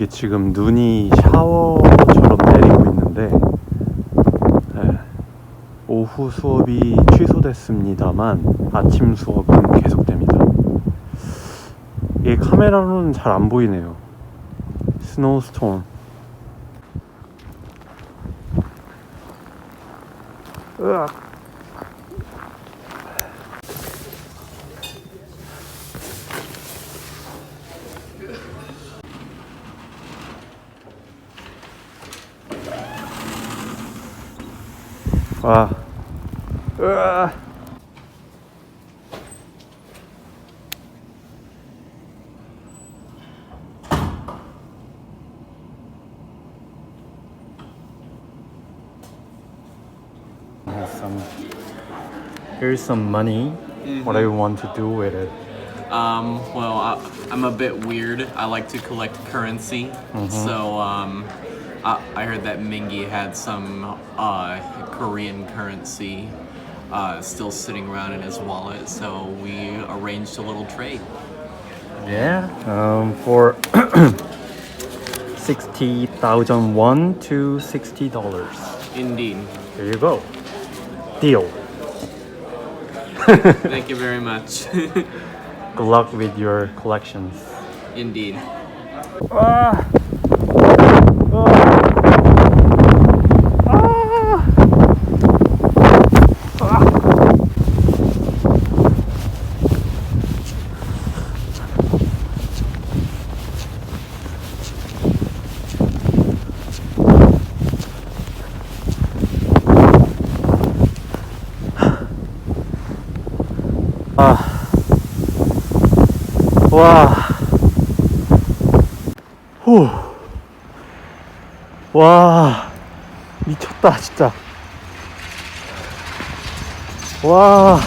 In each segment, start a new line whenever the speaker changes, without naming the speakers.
이게 지금 눈이 샤워처럼 내리고 있는데 네, 오후 수업이 취소됐습니다만 아침 수업은 계속됩니다. 이게 카메라로는 잘 안 보이네요. 스노우스톰. 으악. 와. 으아. Here's some money. What do you want to do with it?
Well, I'm a bit weird. I like to collect currency. So, I heard that Mingy had some Korean currency still sitting around in his wallet. So we arranged a little trade.
Yeah. For 60,000 won to $60.
Indeed.
There you go. Deal.
Thank you very much.
Good luck with your collections.
Indeed.
아! 와. 후. 와. 미쳤다, 진짜. 와.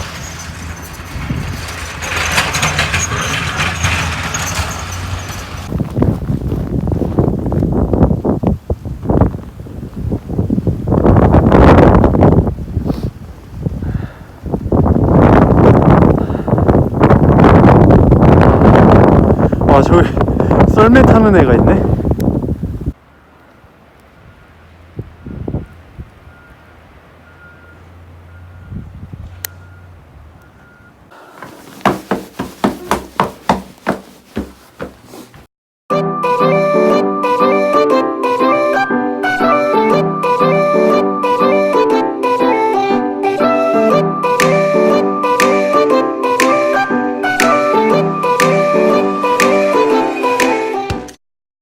와, 저기 썰매 타는 애가 있네.